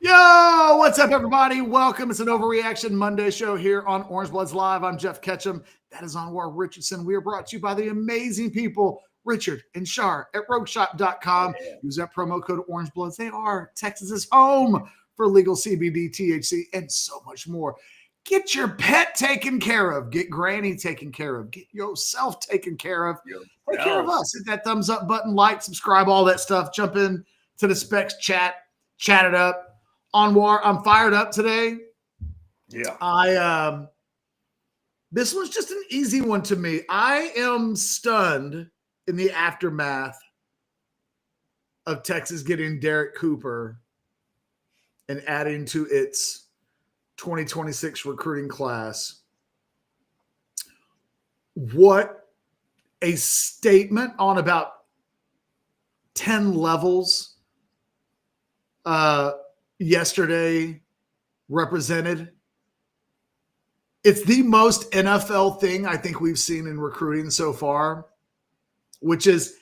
Yo, what's up, everybody? Welcome. It's an Overreaction Monday show here on Orange Bloods Live. I'm Jeff Ketchum. That is Anwar Richardson. We are brought to you by the amazing people, Richard and Shar at rogueshop.com. Use that promo code Orange Bloods. They are Texas's home for legal CBD, THC, and so much more. Get your pet taken care of. Get granny taken care of. Get yourself taken care of. Take care of us. Hit that thumbs up button, like, subscribe, all that stuff. Jump in to the Specs chat it up. Anwar, I'm fired up today. Yeah. This was just an easy one to me. I am stunned in the aftermath of Texas getting Derek Cooper and adding to its 2026 recruiting class. What a statement on about 10 levels yesterday represented. It's the most NFL thing I think we've seen in recruiting so far, which is,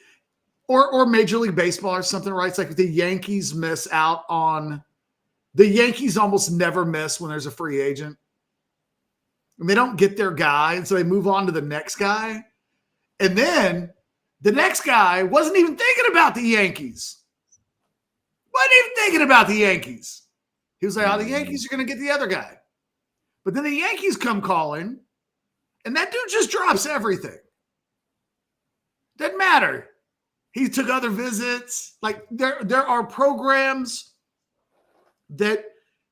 or Major League Baseball or something, right? It's like the Yankees miss out on, the Yankees almost never miss when there's a free agent. And they don't get their guy, and so they move on to the next guy. And then the next guy wasn't even thinking about the Yankees. Wasn't even thinking about the Yankees. He was like, oh, the Yankees are going to get the other guy. But then the Yankees come calling, and that dude just drops everything. Doesn't matter. He took other visits. Like there are programs that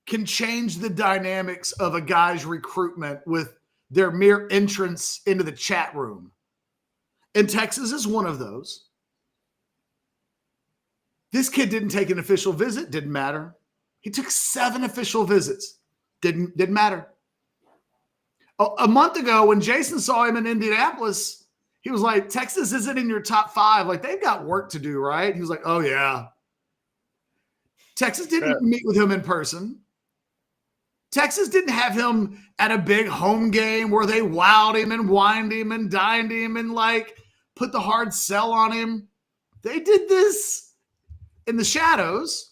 can change the dynamics of a guy's recruitment with their mere entrance into the chat room. And Texas is one of those. This kid didn't take an official visit. Didn't matter. He took 7 official visits. Didn't matter. A month ago, when Jason saw him in Indianapolis, he was like, Texas isn't in your top 5. Like, they've got work to do, right? He was like, oh, yeah. Texas didn't meet with him in person. Texas didn't have him at a big home game where they wowed him and wined him and dined him and, like, put the hard sell on him. They did this in the shadows,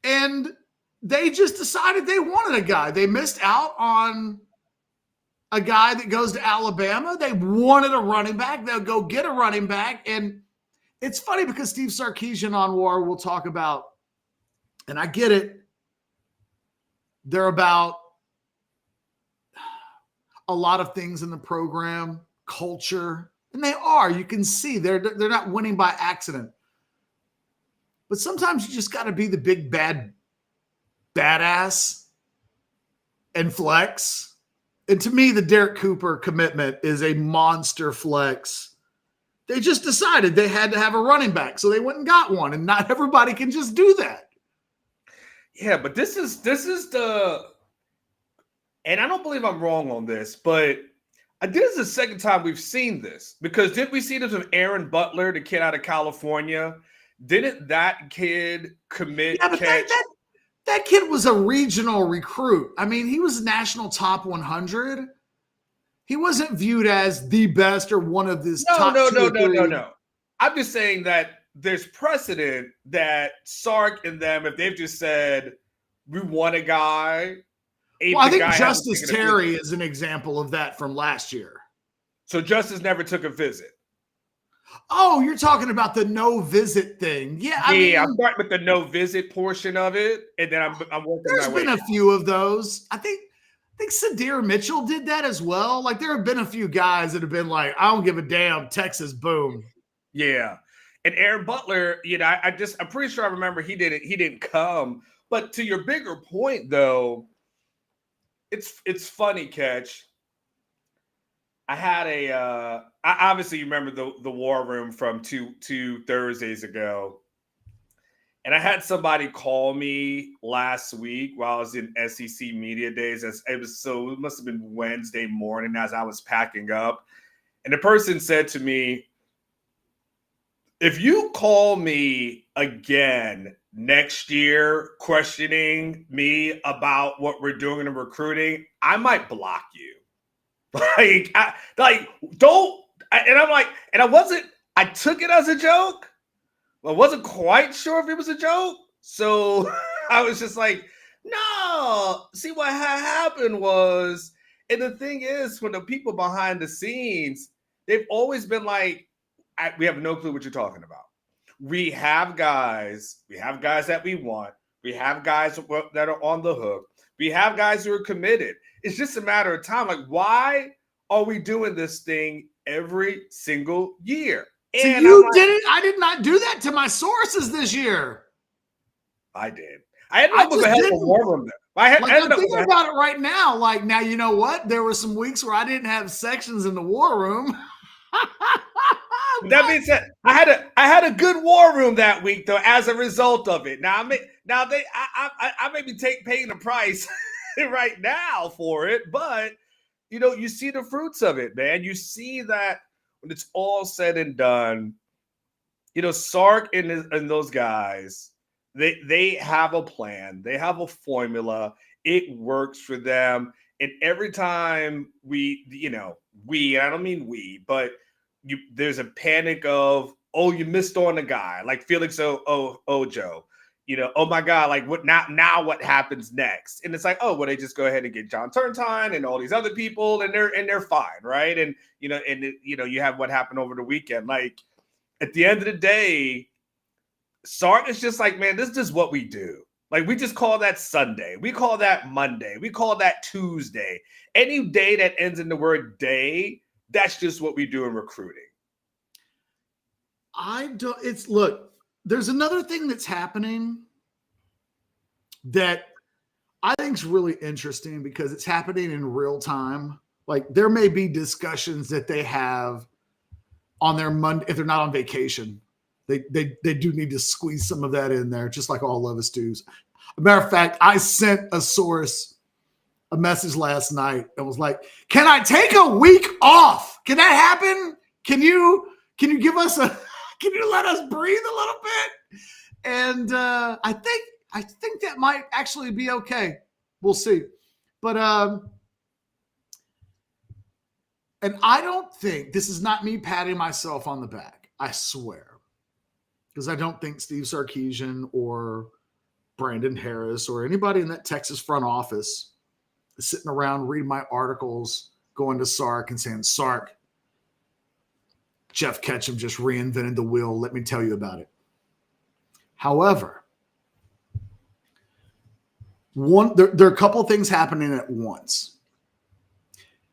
and they just decided they wanted a guy. They missed out on a guy that goes to Alabama. They wanted a running back. They'll go get a running back. And it's funny because Steve Sarkisian on War will talk about, and I get it, they're about a lot of things in the program, culture, and they are. You can see they're not winning by accident. But sometimes you just got to be the big bad badass and flex. And to me, the Derek Cooper commitment is a monster flex. They just decided they had to have a running back, so they went and got one, and not everybody can just do that. Yeah, but this is the, and I don't believe I'm wrong on this, but this is the second time we've seen this, because did we see this with Aaron Butler, the kid out of California? Didn't that kid commit? Yeah, but that kid was a regional recruit. I mean, he was national top 100. He wasn't viewed as the best or one of this top No. I'm just saying that there's precedent that Sark and them, if they've just said, we want a guy. Well, I think Justice Terry is an example of that from last year. So Justice never took a visit. Oh, you're talking about the no visit thing. Yeah, I'm starting with the no visit portion of it, and then I'm working my way. There's been a few of those. I think Sadir Mitchell did that as well. Like, there have been a few guys that have been like, I don't give a damn, Texas, boom. Yeah. And Aaron Butler, I'm pretty sure I remember he didn't come. But to your bigger point, though, it's funny, Catch. I had obviously you remember the war room from two Thursdays ago. And I had somebody call me last week while I was in SEC Media Days. It must have been Wednesday morning as I was packing up. And the person said to me, if you call me again next year questioning me about what we're doing in recruiting, I might block you. Don't. And I'm like, and I took it as a joke. I wasn't quite sure if it was a joke, So I was just like, no. See what happened was, and the thing is, when the people behind the scenes, they've always been like, we have no clue what you're talking about. We have guys that we want. We have guys that are on the hook. We have guys who are committed. It's just a matter of time. Like, why are we doing this thing every single year? So And I'm you like, didn't. I did not do that to my sources this year. I did. I ended I up with a just hell of a didn't. war room there. Like, I'm thinking about it right now. Like, now, you know what? There were some weeks where I didn't have sections in the war room. That being said, I had a good war room that week though. As a result of it, I may be paying the price right now for it, but you see the fruits of it, man. You see that when it's all said and done, Sark and those guys, they have a plan, they have a formula, it works for them, and every time and I don't mean we, but there's a panic of, oh, you missed on a guy like Felix Ojo, oh my God, like what now what happens next? And it's like, oh, well, they just go ahead and get John Turntine and all these other people, and they're fine, right? And you have what happened over the weekend. Like, at the end of the day, Sark is just like, man, this is just what we do. Like, we just call that Sunday. We call that Monday. We call that Tuesday. Any day that ends in the word day, that's just what we do in recruiting. Look, there's another thing that's happening that I think is really interesting because it's happening in real time. Like, there may be discussions that they have on their Monday, if they're not on vacation, they do need to squeeze some of that in there, just like all of us do. As a matter of fact, I sent a source a message last night and was like, "Can I take a week off? Can that happen? Can you give us can you let us breathe a little bit?" And I think that might actually be okay. We'll see, but and I don't think, this is not me patting myself on the back, I swear, because I don't think Steve Sarkisian or Brandon Harris or anybody in that Texas front office is sitting around reading my articles, going to Sark and saying, "Sark, Jeff Ketchum just reinvented the wheel. Let me tell you about it." However, there are a couple of things happening at once.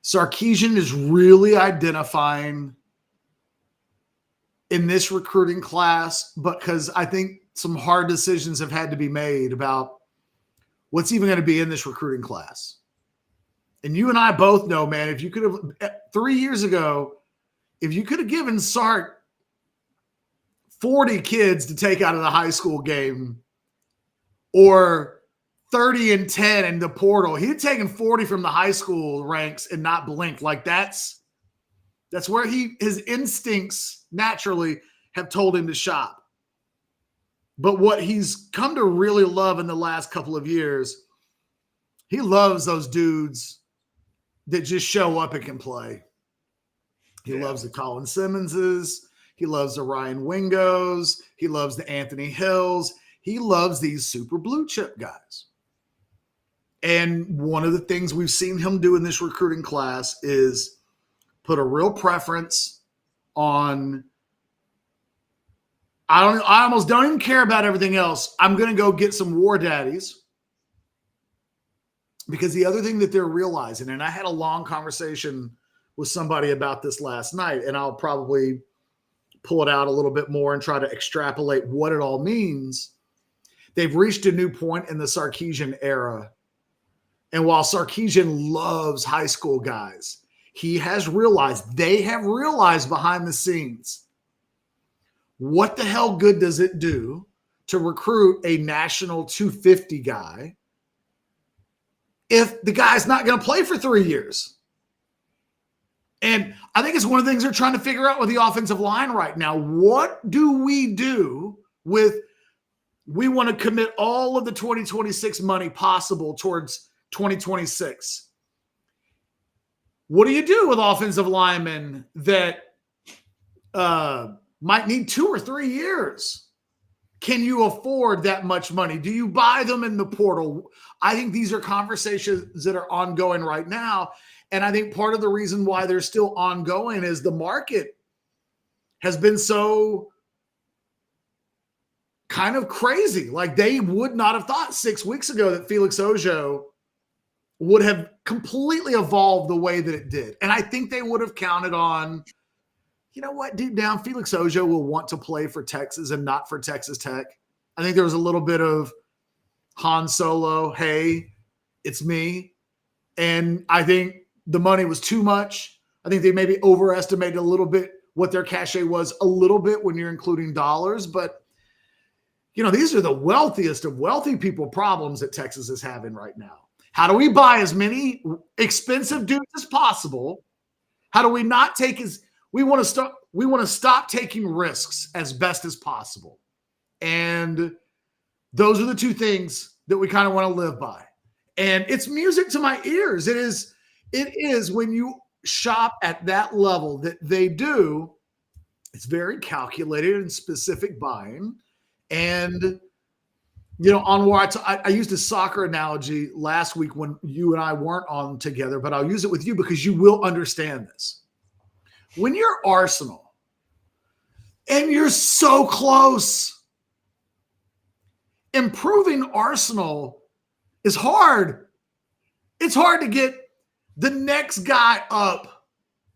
Sarkisian is really identifying in this recruiting class, because I think some hard decisions have had to be made about what's even going to be in this recruiting class. And you and I both know, man, if you could have 3 years ago, if you could have given Sark 40 kids to take out of the high school game, or 30 and 10 in the portal, he'd taken 40 from the high school ranks and not blinked. Like, that's where his instincts naturally have told him to shop. But what he's come to really love in the last couple of years, he loves those dudes that just show up and can play. He loves the Colin Simmonses. He loves the Ryan Wingos. He loves the Anthony Hills. He loves these super blue chip guys. And one of the things we've seen him do in this recruiting class is put a real preference on, I almost don't even care about everything else. I'm going to go get some war daddies. Because the other thing that they're realizing, and I had a long conversation with somebody about this last night, and I'll probably pull it out a little bit more and try to extrapolate what it all means. They've reached a new point in the Sarkisian era. And while Sarkisian loves high school guys, they have realized behind the scenes, what the hell good does it do to recruit a national 250 guy if the guy's not going to play for 3 years? And I think it's one of the things they're trying to figure out with the offensive line right now. What do we do with, we want to commit all of the 2026 money possible towards 2026. What do you do with offensive linemen that might need 2 or 3 years? Can you afford that much money? Do you buy them in the portal? I think these are conversations that are ongoing right now. And I think part of the reason why they're still ongoing is the market has been so kind of crazy. Like they would not have thought 6 weeks ago that Felix Ojo would have completely evolved the way that it did. And I think they would have counted on, you know what, deep down, Felix Ojo will want to play for Texas and not for Texas Tech. I think there was a little bit of Han Solo, hey, it's me. And I think the money was too much. I think they maybe overestimated a little bit what their cachet was a little bit when you're including dollars. But, you know, these are the wealthiest of wealthy people problems that Texas is having right now. How do we buy as many expensive dudes as possible? How do we not take we want to stop taking risks as best as possible. And those are the two things that we kind of want to live by. And it's music to my ears. It is when you shop at that level that they do, it's very calculated and specific buying. And, you know, Anwar, I used a soccer analogy last week when you and I weren't on together, but I'll use it with you because you will understand this. When you're Arsenal and you're so close, improving Arsenal is hard. It's hard to get the next guy up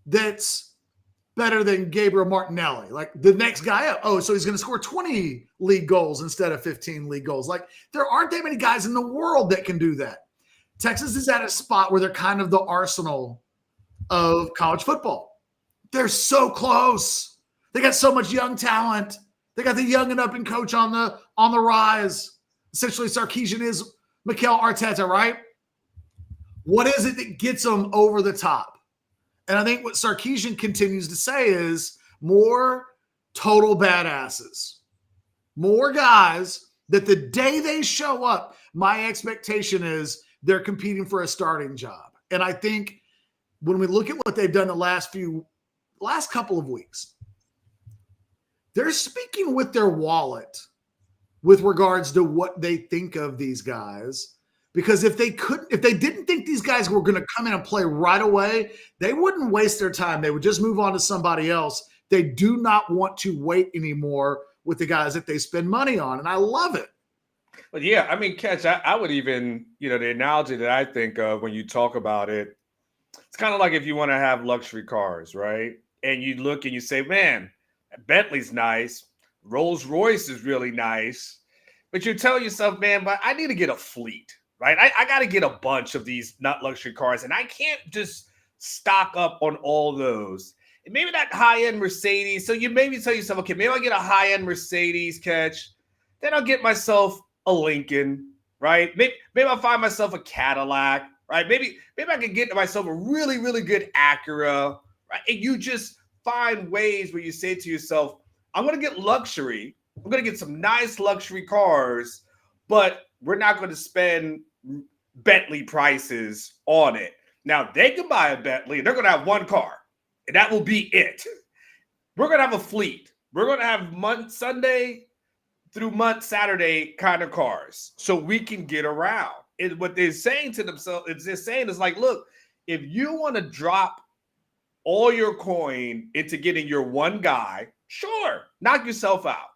that's better than Gabriel Martinelli. Like the next guy up. Oh, so he's going to score 20 league goals instead of 15 league goals. Like there aren't that many guys in the world that can do that. Texas is at a spot where they're kind of the Arsenal of college football. They're so close. They got so much young talent. They got the young and up and coach on the rise. Essentially, Sarkisian is Mikel Arteta, right? What is it that gets them over the top? And I think what Sarkisian continues to say is more total badasses, more guys that the day they show up, my expectation is they're competing for a starting job. And I think when we look at what they've done the last couple of weeks, they're speaking with their wallet with regards to what they think of these guys. Because if they didn't think these guys were going to come in and play right away, they wouldn't waste their time. They would just move on to somebody else. They do not want to wait anymore with the guys that they spend money on. And I love it. But yeah, I mean, Catch, I would even, you know, the analogy that I think of when you talk about it, it's kind of like if you want to have luxury cars, right? And you look and you say, man, Bentley's nice. Rolls Royce is really nice. But you tell yourself, man, but I need to get a fleet, right? I got to get a bunch of these not luxury cars, and I can't just stock up on all those. And maybe that high-end Mercedes. So you maybe tell yourself, okay, maybe I'll get a high-end Mercedes, Catch. Then I'll get myself a Lincoln, right? Maybe I'll find myself a Cadillac, right? Maybe I can get myself a really, really good Acura, right? And you just find ways where you say to yourself, I'm going to get luxury. I'm going to get some nice luxury cars, but we're not going to spend Bentley prices on it. Now, they can buy a Bentley. They're going to have one car, and that will be it. We're going to have a fleet. We're going to have Sunday through Saturday kind of cars so we can get around. And what they're saying to themselves, is like, look, if you want to drop all your coin into getting your one guy, sure, knock yourself out.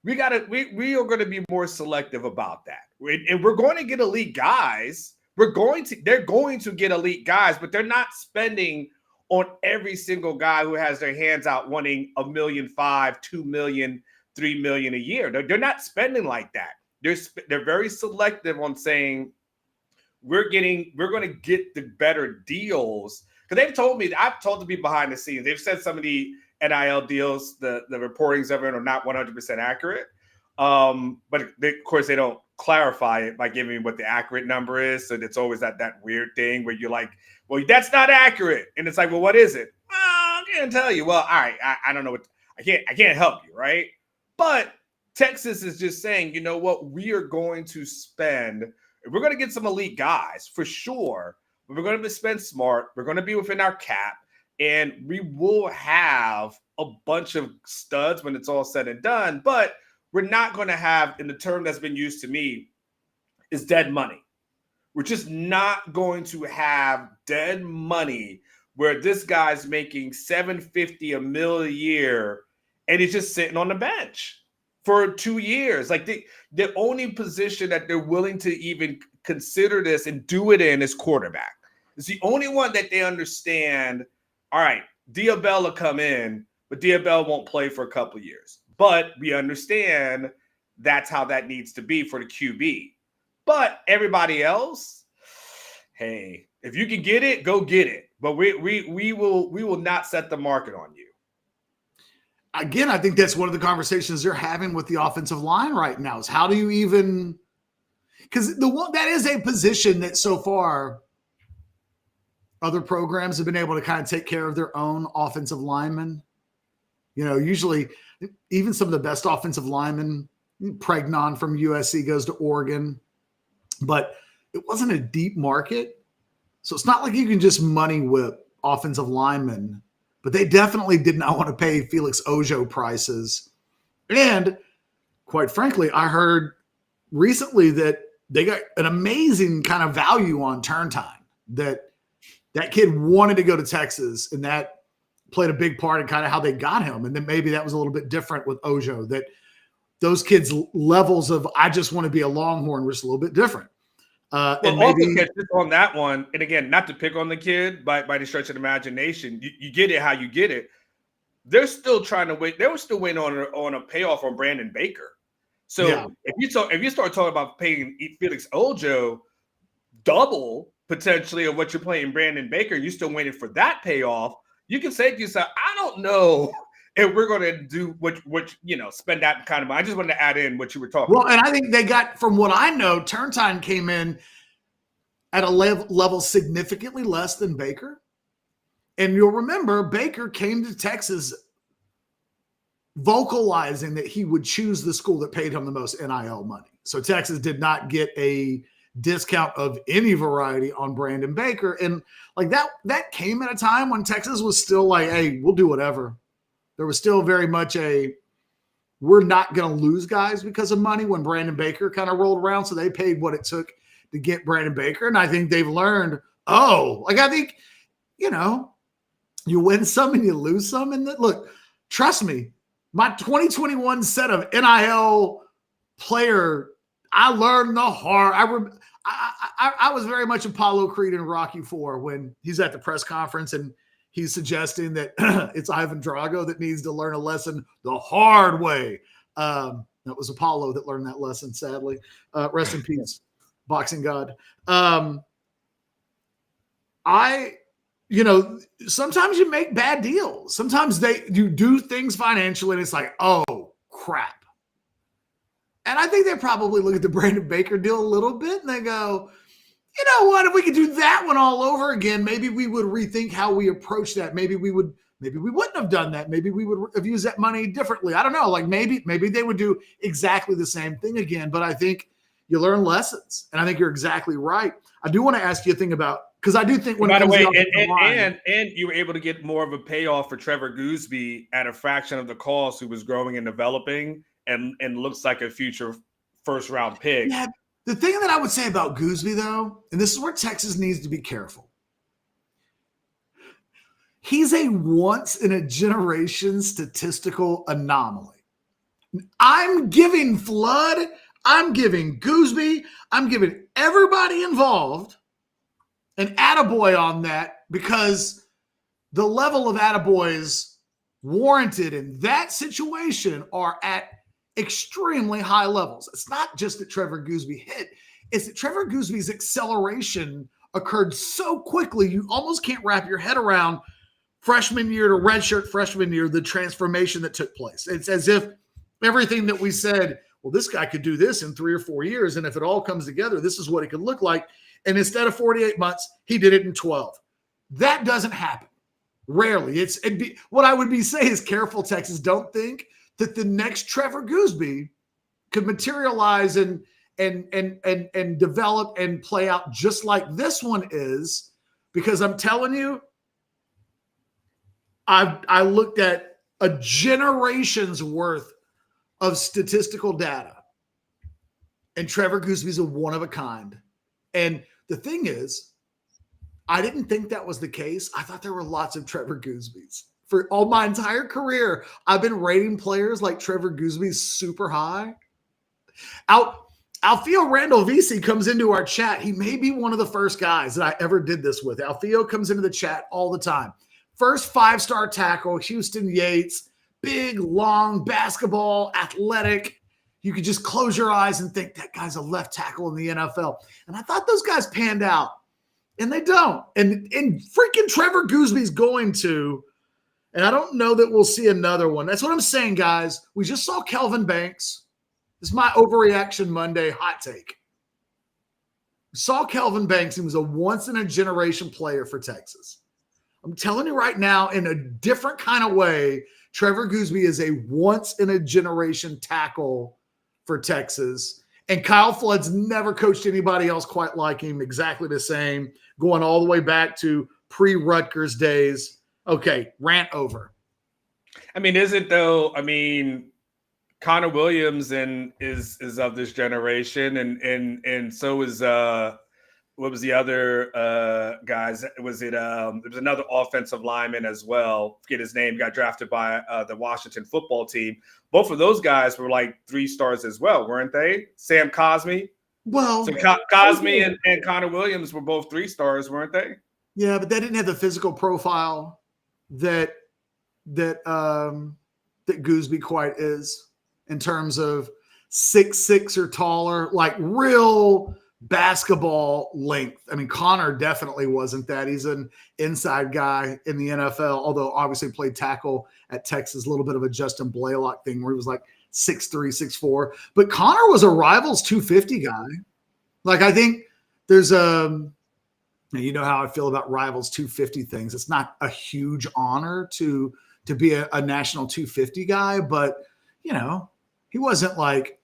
We are going to be more selective about that. And we're going to get elite guys. They're going to get elite guys, but they're not spending on every single guy who has their hands out wanting $1.5 million, $2 million, $3 million a year. They're not spending like that. They're very selective on saying we're going to get the better deals. Because they've told me, I've told the people behind the scenes, they've said some of the NIL deals, the reportings of it are not 100% accurate. But of course, they don't clarify it by giving me what the accurate number is. So it's always that weird thing where you're like, well, that's not accurate. And it's like, well, what is it? Well, I can't tell you. Well, all right, I don't know what, I can't help you, right? But Texas is just saying, you know what, we are going to spend, we're going to get some elite guys for sure. But we're going to spend smart. We're going to be within our cap. And we will have a bunch of studs when it's all said and done. But we're not going to have, in the term that's been used to me, is dead money. We're just not going to have dead money where this guy's making $750 a mil a year and he's just sitting on the bench for 2 years. Like the only position that they're willing to even consider this and do it in is quarterback. It's the only one that they understand. All right, Diabella will come in, but Diabella won't play for a couple of years. But we understand that's how that needs to be for the QB. But everybody else, hey, if you can get it, go get it. But we will not set the market on you. Again, I think that's one of the conversations they're having with the offensive line right now is how do you even, because that is a position that so far other programs have been able to kind of take care of their own offensive linemen. You know, usually even some of the best offensive linemen, Pregnon from USC goes to Oregon, but it wasn't a deep market. So it's not like you can just money whip offensive linemen, but they definitely did not want to pay Felix Ojo prices. And quite frankly, I heard recently that they got an amazing kind of value on turn time, that kid wanted to go to Texas, and that played a big part in kind of how they got him. And then maybe that was a little bit different with Ojo, that those kids' levels of I just want to be a Longhorn was a little bit different. Well, and also maybe catch this on that one, and again, not to pick on the kid by the stretch of the imagination, you get it how you get it. They're still trying to wait. They were still waiting on a payoff on Brandon Baker. So yeah. if you start talking about paying Felix Ojo double potentially of what you're paying Brandon Baker, and you're still waiting for that payoff, you can say to yourself, I don't know if we're going to do what spend that kind of money. I just wanted to add in what you were talking about. And I think they got, from what I know, turn time came in at a level significantly less than Baker. And you'll remember Baker came to Texas vocalizing that he would choose the school that paid him the most NIL money. So Texas did not get a discount of any variety on Brandon Baker. And like that came at a time when Texas was still like, hey, we'll do whatever. There was still very much we're not going to lose guys because of money when Brandon Baker kind of rolled around. So they paid what it took to get Brandon Baker. And I think they've learned, I think, you win some and you lose some. And look, trust me, my 2021 set of NIL player, I learned the hard. I was very much Apollo Creed in Rocky IV when he's at the press conference and he's suggesting that it's Ivan Drago that needs to learn a lesson the hard way. That was Apollo that learned that lesson, sadly. Rest in peace, boxing god. Sometimes you make bad deals. Sometimes you do things financially and it's like, oh, crap. And I think they probably look at the Brandon Baker deal a little bit and they go, you know what, if we could do that one all over again, maybe we would rethink how we approach that. Maybe we wouldn't have done that. Maybe we would have used that money differently. I don't know. Like maybe they would do exactly the same thing again. But I think you learn lessons. And I think you're exactly right. I do want to ask you a thing about, because I do think when by it the comes way, to and you were able to get more of a payoff for Trevor Goosby at a fraction of the cost, who was growing and developing and looks like a future first round pick. Yeah. The thing that I would say about Goosby, though, and this is where Texas needs to be careful. He's a once-in-a-generation statistical anomaly. I'm giving Flood, I'm giving Goosby, I'm giving everybody involved an attaboy on that because the level of attaboys warranted in that situation are at extremely high levels. It's not just that Trevor Goosby hit, it's that Trevor Goosby's acceleration occurred so quickly you almost can't wrap your head around freshman year to redshirt freshman year, the transformation that took place. It's as if everything that we said, well, this guy could do this in 3 or 4 years, and if it all comes together, this is what it could look like. And instead of 48 months, he did it in 12. That doesn't happen. Rarely. What I would be saying is careful, Texas. Don't think that the next Trevor Goosby could materialize and develop and play out just like this one is, because I'm telling you, I looked at a generation's worth of statistical data. And Trevor Goosby's a one of a kind. And the thing is, I didn't think that was the case. I thought there were lots of Trevor Goosbys. For all my entire career, I've been rating players like Trevor Goosby super high. Alfio Randall VC comes into our chat. He may be one of the first guys that I ever did this with. Alfio comes into the chat all the time. First 5-star tackle, Houston Yates, big, long, basketball, athletic. You could just close your eyes and think that guy's a left tackle in the NFL. And I thought those guys panned out, and they don't. And freaking Trevor Goosby's going to, and I don't know that we'll see another one. That's what I'm saying, guys. We just saw Kelvin Banks. This is my overreaction Monday hot take. We saw Kelvin Banks. He was a once-in-a-generation player for Texas. I'm telling you right now, in a different kind of way, Trevor Goosby is a once-in-a-generation tackle for Texas. And Kyle Flood's never coached anybody else quite like him, exactly the same, going all the way back to pre-Rutgers days. Okay, rant over. I mean, is it though? I mean, Connor Williams is of this generation, and so is what was the other guys? Was it there was another offensive lineman as well? Forget his name. Got drafted by the Washington football team. Both of those guys were like 3 stars as well, weren't they? Sam Cosmi. Well, so Cosmi and Connor Williams were both 3 stars, weren't they? Yeah, but they didn't have the physical profile that Goosby quite is, in terms of 6'6" or taller, like real basketball length. I mean, Connor definitely wasn't that. He's an inside guy in the NFL, although obviously played tackle at Texas, a little bit of a Justin Blaylock thing where he was like 6'3", 6'4". But Connor was a Rivals 250 guy. Like, I think there's you know how I feel about Rivals 250 things. It's not a huge honor to be a national 250 guy, but, you know, he wasn't like,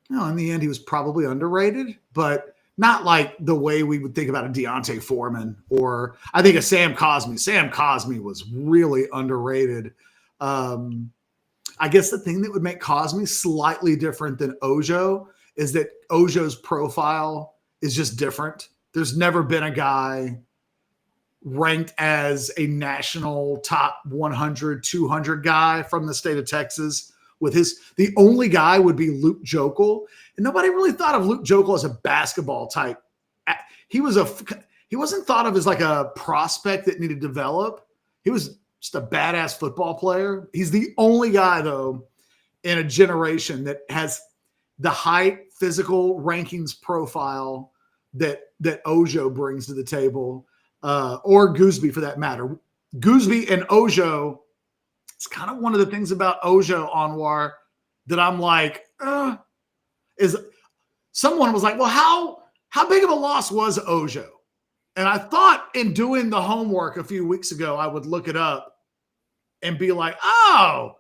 in the end, he was probably underrated, but not like the way we would think about a Deontay Foreman or I think a Sam Cosmi. Sam Cosmi was really underrated. I guess the thing that would make Cosmi slightly different than Ojo is that Ojo's profile is just different. There's never been a guy ranked as a national top 100, 200 guy from the state of Texas with the only guy would be Luke Jokel. And nobody really thought of Luke Jokel as a basketball type. He wasn't thought of as like a prospect that needed to develop. He was just a badass football player. He's the only guy though in a generation that has the height, physical rankings profile that Ojo brings to the table, or Goosby for that matter. Goosby and Ojo, it's kind of one of the things about Ojo, Anwar, that I'm like, is someone was like, well, how big of a loss was Ojo? And I thought in doing the homework a few weeks ago, I would look it up and be like, oh,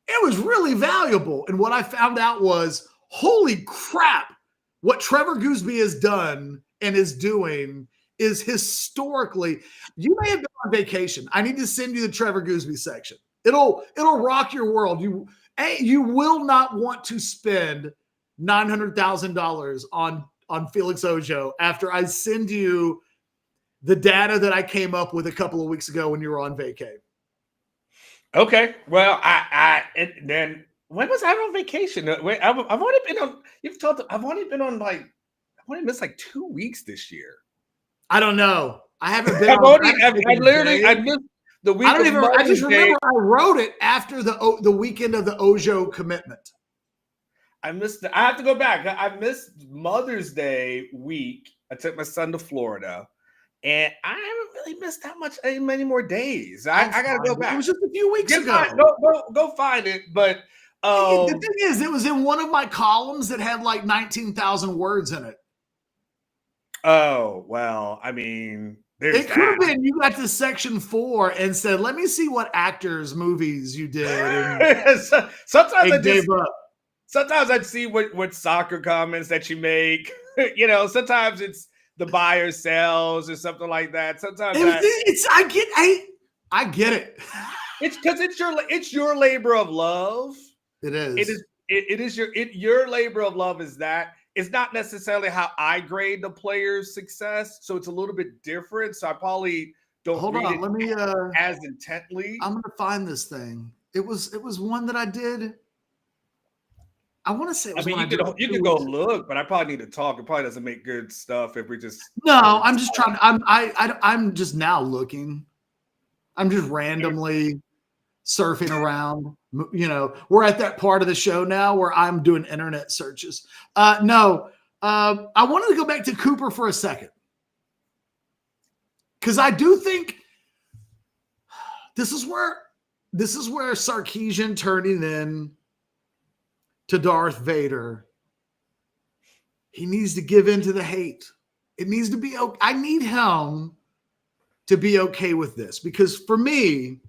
it was really valuable. And what I found out was, holy crap, what Trevor Goosby has done and is doing is historically, you may have been on vacation. I need to send you the Trevor Goosby section. It'll rock your world. You will not want to spend $900,000 on Felix Ojo after I send you the data that I came up with a couple of weeks ago when you were on vacay. Okay. Well, then when was I on vacation? I've only been on. I've only missed like 2 weeks this year. I don't know. I haven't been. I missed the week. I just remember I wrote it after the weekend of the Ojo commitment. I have to go back. I missed Mother's Day week. I took my son to Florida, and I haven't really missed that many more days. I got to go back. It was just a few weeks ago. Go find it. But the thing is, it was in one of my columns that had like 19,000 words in it. Oh, well, I mean, it could have been you got to section 4 and said, let me see what actors' movies you did. Sometimes I'd see what soccer comments that you make. Sometimes it's the buyer sells or something like that. Sometimes I get it. It's because it's your labor of love. It It is. is. It is your labor of love is that. It's not necessarily how I grade the player's success, so it's a little bit different. So I probably don't Hold read on. it Let me. as intently. I'm gonna find this thing. It was one that I did. I want to say it I was mean, when I did it you 2 could go weeks. look, but I probably need to talk. It probably doesn't make good stuff if we just No, start. I'm just trying. I'm just now looking. I'm just randomly surfing around. We're at that part of the show now where I'm doing internet searches. No, I wanted to go back to Cooper for a second because I do think this is where Sarkeesian turning in to Darth Vader. He needs to give in to the hate. It needs to be okay. I need him to be okay with this because for me,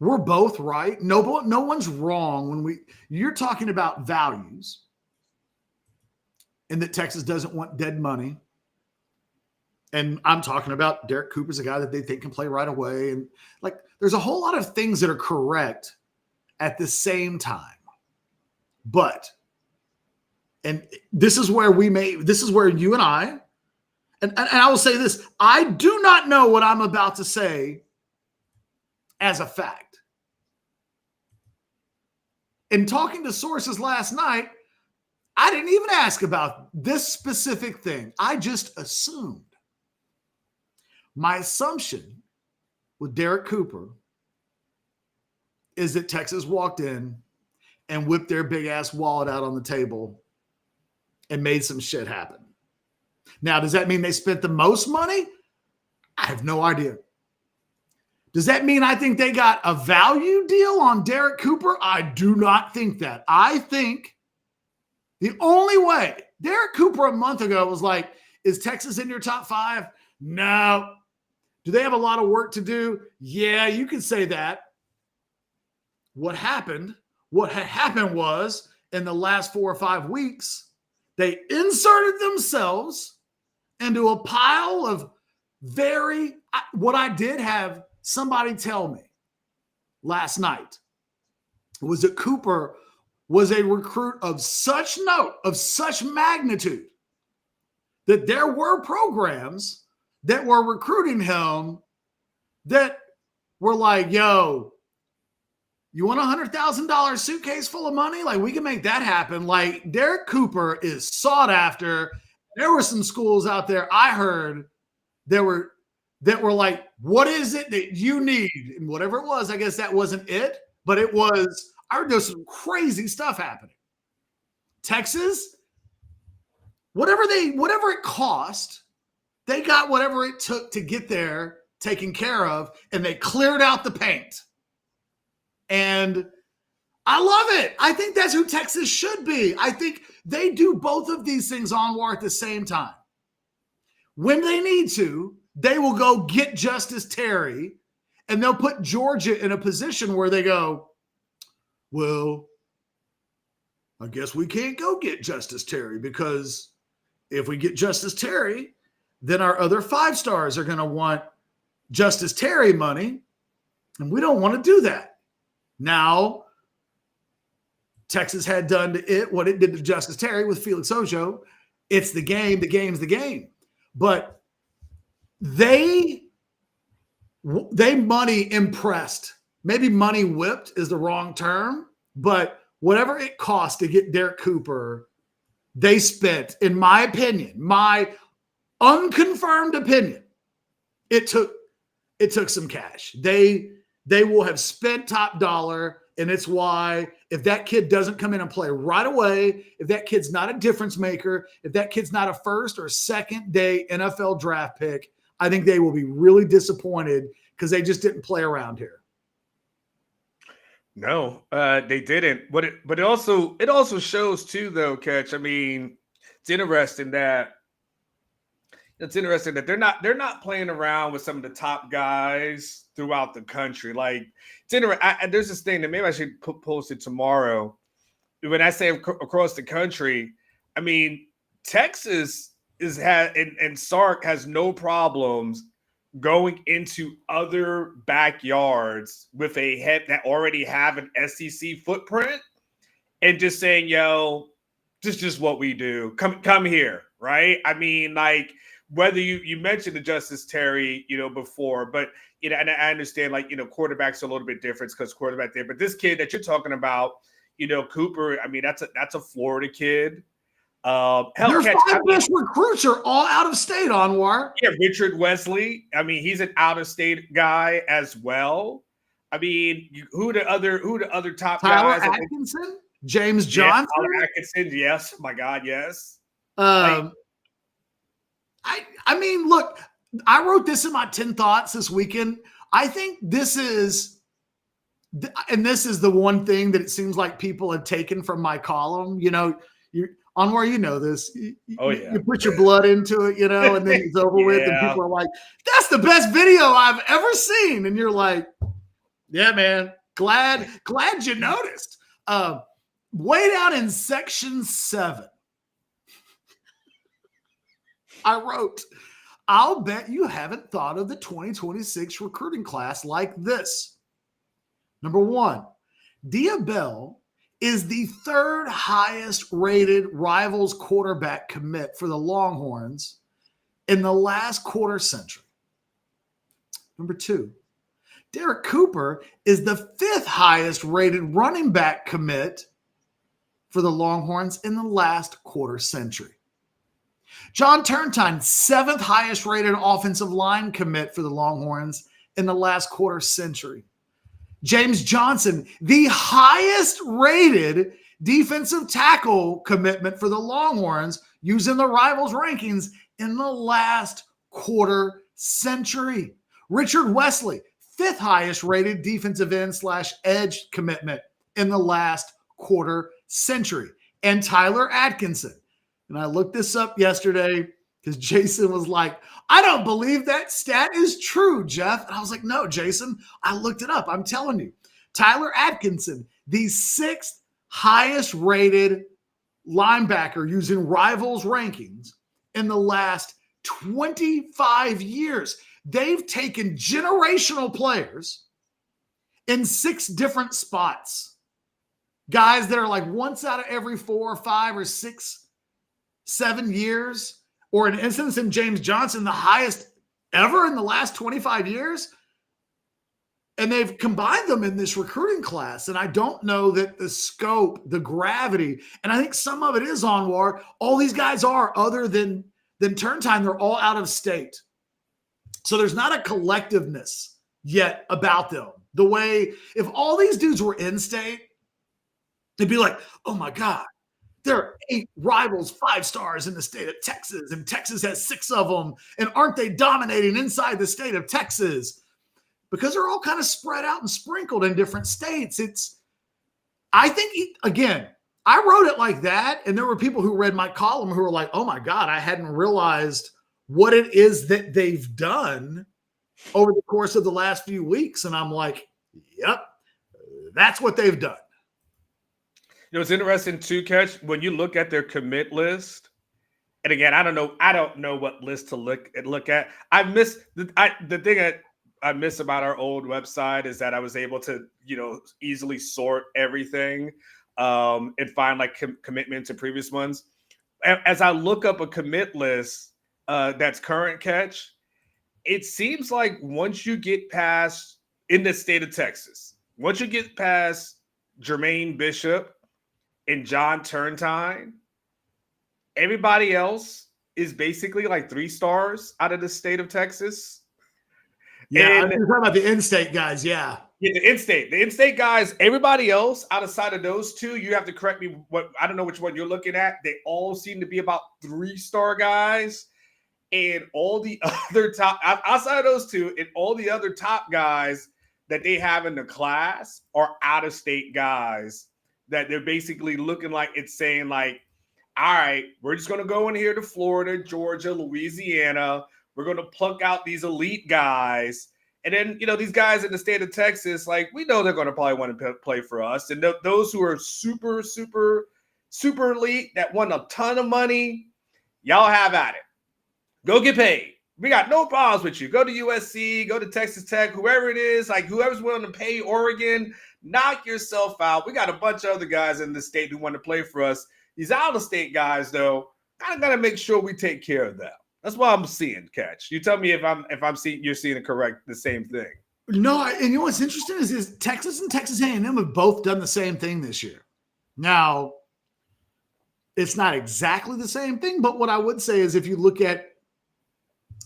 we're both right. No one's wrong when you're talking about values and that Texas doesn't want dead money. And I'm talking about Derek Cooper's a guy that they think can play right away. And like, there's a whole lot of things that are correct at the same time. But, and this is where you and I, and I will say this, I do not know what I'm about to say as a fact. In talking to sources last night, I didn't even ask about this specific thing. I just assumed. My assumption with Derek Cooper is that Texas walked in and whipped their big ass wallet out on the table and made some shit happen. Now, does that mean they spent the most money? I have no idea. Does that mean I think they got a value deal on Derek Cooper? I do not think that. I think the only way Derek Cooper a month ago was like, is Texas in your top 5? No. Do they have a lot of work to do? Yeah, you can say that. What happened was in the last 4 or 5 weeks, they inserted themselves into a pile of what I did have somebody tell me last night was that Cooper was a recruit of such note, of such magnitude, that there were programs that were recruiting him that were like, yo, you want a $100,000 suitcase full of money? Like, we can make that happen. Like, Derek Cooper is sought after. There were some schools out there I heard that were like, what is it that you need? And whatever it was, I guess that wasn't it, but it was, I heard there's some crazy stuff happening. Texas, whatever it cost, they got whatever it took to get there taken care of, and they cleared out the paint. And I love it. I think that's who Texas should be. I think they do both of these things on war at the same time. When they need to, they will go get Justice Terry, and they'll put Georgia in a position where they go, well, I guess we can't go get Justice Terry, because if we get Justice Terry, then our other 5 stars are going to want Justice Terry money, and we don't want to do that. Now, Texas had done to it what it did to Justice Terry with Felix Ojo. It's the game. The game's the game. But they money impressed. Maybe money whipped is the wrong term, but whatever it cost to get Derek Cooper, they spent, in my opinion, my unconfirmed opinion, it took some cash. They will have spent top dollar, and it's why if that kid doesn't come in and play right away, if that kid's not a difference maker, if that kid's not a first or second day NFL draft pick, I think they will be really disappointed because they just didn't play around here. No, they didn't. But it also shows too, though, Catch. I mean, it's interesting that they're not playing around with some of the top guys throughout the country. Like, it's interesting. There's this thing that maybe I should post it tomorrow. When I say across the country, I mean Texas and Sark has no problems going into other backyards with a head that already have an SEC footprint and just saying, yo, this is just what we do. Come here, right? I mean, like, whether you mentioned the Justice Terry, before, but and I understand, like, quarterbacks are a little bit different because quarterback there. But this kid that you're talking about, Cooper, I mean, that's a Florida kid. Their five best recruits are all out of state, Anwar. Yeah, Richard Wesley. I mean, he's an out of state guy as well. I mean, who the other top Tyler guys? Atkinson, James Johnson. Tyler Atkinson, yes. My God, yes. I mean, look, I wrote this in my 10 thoughts this weekend. I think this is the one thing that it seems like people have taken from my column. Anwar, this. You put your blood into it, and then it's over with, and people are like, "That's the best video I've ever seen," and you're like, "Yeah, man, glad you noticed." Way down in section 7, I wrote, "I'll bet you haven't thought of the 2026 recruiting class like this. Number 1, Diabell is the 3rd highest rated Rivals quarterback commit for the Longhorns in the last quarter century. Number 2, Derek Cooper is the 5th highest rated running back commit for the Longhorns in the last quarter century. John Turntine, 7th highest rated offensive line commit for the Longhorns in the last quarter century. James Johnson, the highest rated defensive tackle commitment for the Longhorns using the Rivals rankings in the last quarter century. Richard Wesley, 5th highest rated defensive end / edge commitment in the last quarter century. And Tyler Atkinson. And I looked this up yesterday because Jason was like, "I don't believe that stat is true, Jeff." And I was like, "No, Jason, I looked it up. I'm telling you." Tyler Atkinson, the 6th highest rated linebacker using Rivals rankings in the last 25 years. They've taken generational players in 6 different spots. Guys that are like once out of every 4 or 5 or 6, 7 years. Or an instance in James Johnson, the highest ever in the last 25 years. And they've combined them in this recruiting class. And I don't know that the scope, the gravity, and I think some of it is Anwar. All these guys are, other than Turntime, they're all out of state. So there's not a collectiveness yet about them. The way, if all these dudes were in state, they'd be like, "Oh my God, there are 8 Rivals 5 stars in the state of Texas, and Texas has 6 of them. And aren't they dominating inside the state of Texas?" Because they're all kind of spread out and sprinkled in different states. I think, again, I wrote it like that. And there were people who read my column who were like, "Oh my God, I hadn't realized what it is that they've done over the course of the last few weeks." And I'm like, "Yep, that's what they've done." It's interesting too, Catch, when you look at their commit list. And again, I don't know what list to look at. I miss the thing that I miss about our old website is that I was able to, easily sort everything and find like commitments to previous ones. As I look up a commit list that's current, Catch, it seems like once you get past, in the state of Texas, once you get past Jermaine Bishop and John Turntine, everybody else is basically like 3 stars out of the state of Texas. Yeah, I'm talking about the in-state guys, yeah. Yeah, the in-state guys, everybody else outside of those 2, you have to correct me, I don't know which one you're looking at. They all seem to be about 3-star guys. And all the other top, outside of those 2, and all the other top guys that they have in the class are out-of-state guys that they're basically looking like it's saying like, all right, we're just going to go in here to Florida, Georgia, Louisiana. We're going to pluck out these elite guys. And then, these guys in the state of Texas, like, we know they're going to probably want to play for us. And those who are super, super, super elite that want a ton of money, y'all have at it. Go get paid. We got no problems with you. Go to USC, go to Texas Tech, whoever it is, like whoever's willing to pay Oregon, knock yourself out. We got a bunch of other guys in the state who want to play for us. These out-of-state guys, though, kind of got to make sure we take care of them. That's what I'm seeing, Catch. You tell me if I'm seeing you're seeing the same thing. No, and you know what's interesting is Texas and Texas A&M have both done the same thing this year. Now, it's not exactly the same thing, but what I would say is if you look at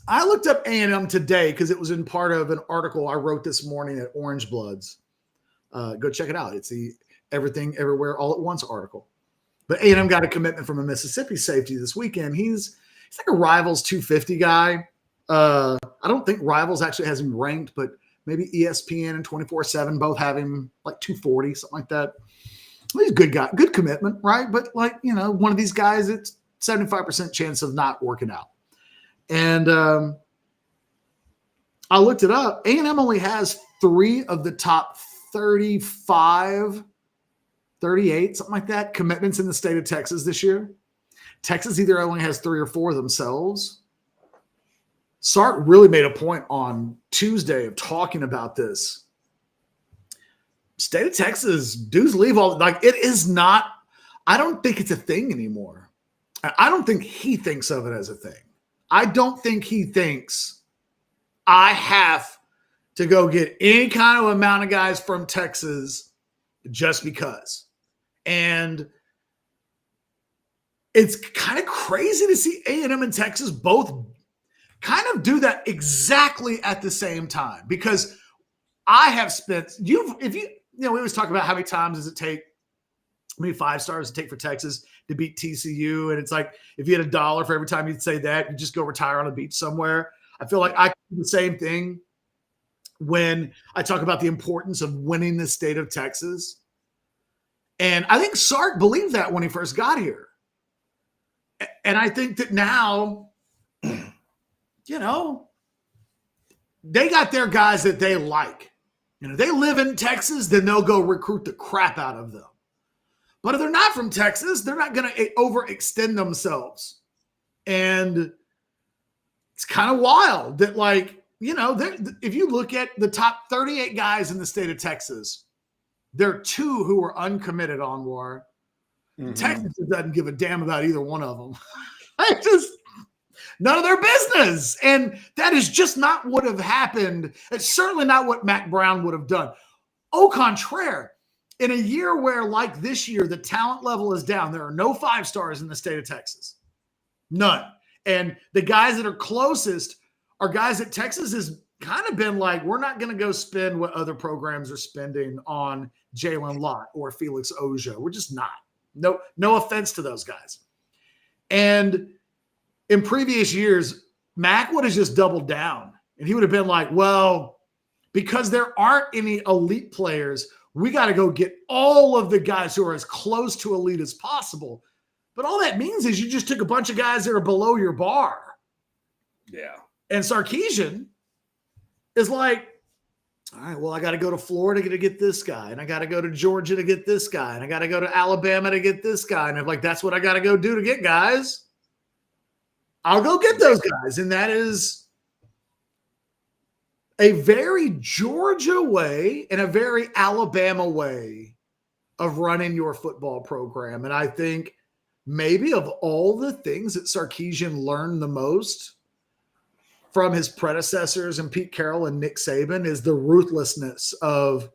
I looked up A&M today because it was in part of an article I wrote this morning at Orange Bloods. Go check it out. It's the Everything Everywhere All at Once article. But A&M got a commitment from a Mississippi safety this weekend. He's like a Rivals 250 guy. I don't think Rivals actually has him ranked, but maybe ESPN and 24/7 both have him like 240, something like that. He's a good guy, good commitment, right? But like, one of these guys, it's 75% chance of not working out. And I looked it up. A&M only has 3 of the top 35, 38, something like that, commitments in the state of Texas this year. Texas either only has 3 or 4 themselves. Sark really made a point on Tuesday of talking about this. State of Texas, dudes leave all, like it is not, I don't think it's a thing anymore. I don't think he thinks of it as a thing. I don't think he thinks I have to go get any kind of amount of guys from Texas just because. And it's kind of crazy to see A&M and Texas both kind of do that exactly at the same time, because I have spent, we always talk about how many times does it take, how many 5 stars it take for Texas to beat TCU. And it's like, if you had $1 for every time you'd say that, you just go retire on a beach somewhere. I feel like I do the same thing when I talk about the importance of winning the state of Texas. And I think Sark believed that when he first got here. And I think that now, they got their guys that they like. They live in Texas, then they'll go recruit the crap out of them. But if they're not from Texas, they're not going to overextend themselves. And it's kind of wild that, if you look at the top 38 guys in the state of Texas, there are 2 who are uncommitted on war. Mm-hmm. Texas doesn't give a damn about either one of them. None of their business. And that is just not what have happened. It's certainly not what Mac Brown would have done. Au contraire, in a year where, like this year, the talent level is down, there are no 5 stars in the state of Texas. None. And the guys that are closest are guys that Texas has kind of been like, we're not going to go spend what other programs are spending on Jalen Lott or Felix Ojo. We're just not. No offense to those guys. And in previous years, Mac would have just doubled down. And he would have been like, well, because there aren't any elite players, we got to go get all of the guys who are as close to elite as possible. But all that means is you just took a bunch of guys that are below your bar. Yeah. And Sarkisian is like, all right, well, I got to go to Florida to get this guy. And I got to go to Georgia to get this guy. And I got to go to Alabama to get this guy. And I'm like, that's what I got to go do to get guys. I'll go get those guys. And that is a very Georgia way and a very Alabama way of running your football program. And I think maybe of all the things that Sarkisian learned the most from his predecessors and Pete Carroll and Nick Saban is the ruthlessness of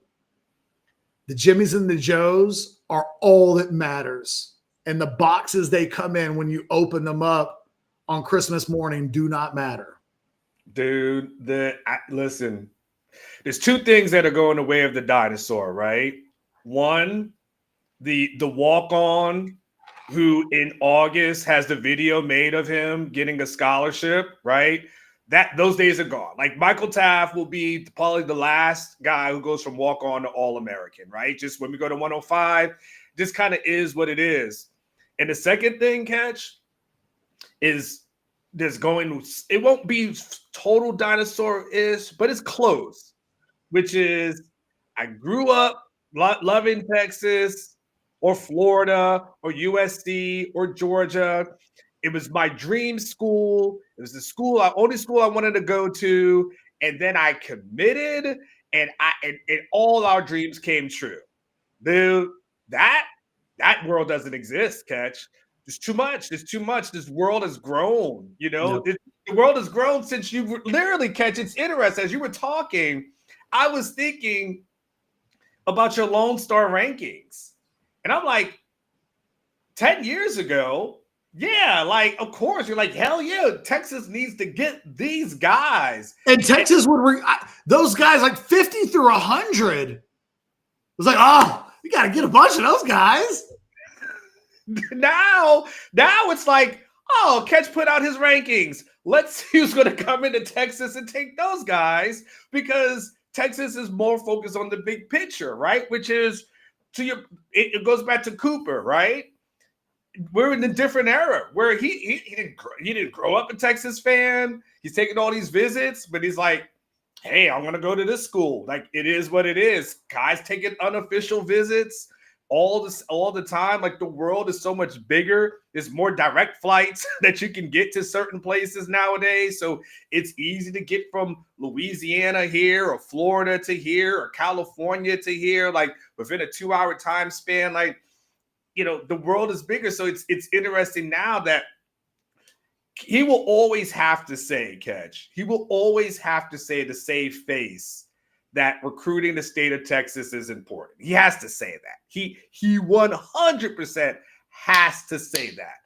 the Jimmies and the Joes are all that matters. And the boxes they come in when you open them up on Christmas morning do not matter. Dude, listen, there's 2 things that are going the way of the dinosaur, right? One, the walk-on who in August has the video made of him getting a scholarship, right? Those days are gone. Like Michael Taft will be probably the last guy who goes from walk-on to All-American, right? Just when we go to 105, this kind of is what it is. And the second thing, Catch, is it won't be total dinosaur-ish, but it's close, which is I grew up loving Texas or Florida or USC or Georgia. It was my dream school. It was the only school I wanted to go to. And then I committed, and all our dreams came true. Dude, that world doesn't exist, Catch. There's too much. There's too much. This world has grown. Yep. The world has grown since you literally, Catch. It's interesting. As you were talking, I was thinking about your Lone Star rankings. And I'm like, 10 years ago, yeah, like, of course, you're like, hell yeah, Texas needs to get these guys. And Texas would those guys like 50 through 100. It was like, oh, you got to get a bunch of those guys. Now it's like, oh, Catch put out his rankings. Let's see who's going to come into Texas and take those guys, because Texas is more focused on the big picture, right? Which is, it goes back to Cooper, right? We're in a different era where he didn't grow up a Texas fan. He's taking all these visits, but he's like, hey, I'm going to go to this school. Like, it is what it is. Guys taking unofficial visits all the time. Like, the world is so much bigger. There's more direct flights that you can get to certain places nowadays. So it's easy to get from Louisiana here, or Florida to here, or California to here, like within a 2-hour time span. Like, the world is bigger. So it's interesting now that he will always have to say, Catch, he will always have to say, to save face, that recruiting the state of Texas is important. He has to say that. He 100% has to say that.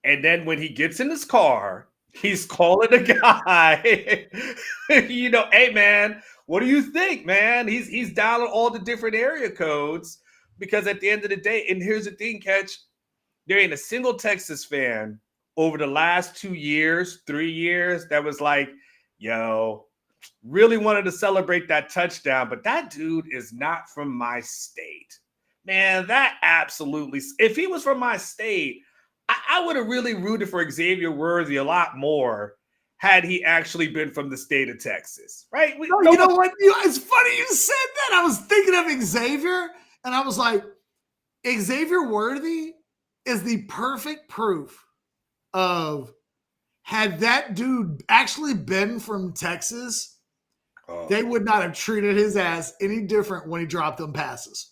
And then when he gets in his car, he's calling the guy, hey, man, what do you think, man? He's dialing all the different area codes, because at the end of the day, and here's the thing, Catch, there ain't a single Texas fan over the last 2 years, 3 years, that was like, yo, really wanted to celebrate that touchdown, but that dude is not from my state. Man, that absolutely, if he was from my state, I would have really rooted for Xavier Worthy a lot more had he actually been from the state of Texas, right? You know what? It's funny you said that. I was thinking of Xavier, and I was like, Xavier Worthy is the perfect proof of, had that dude actually been from Texas, they would not have treated his ass any different when he dropped them passes.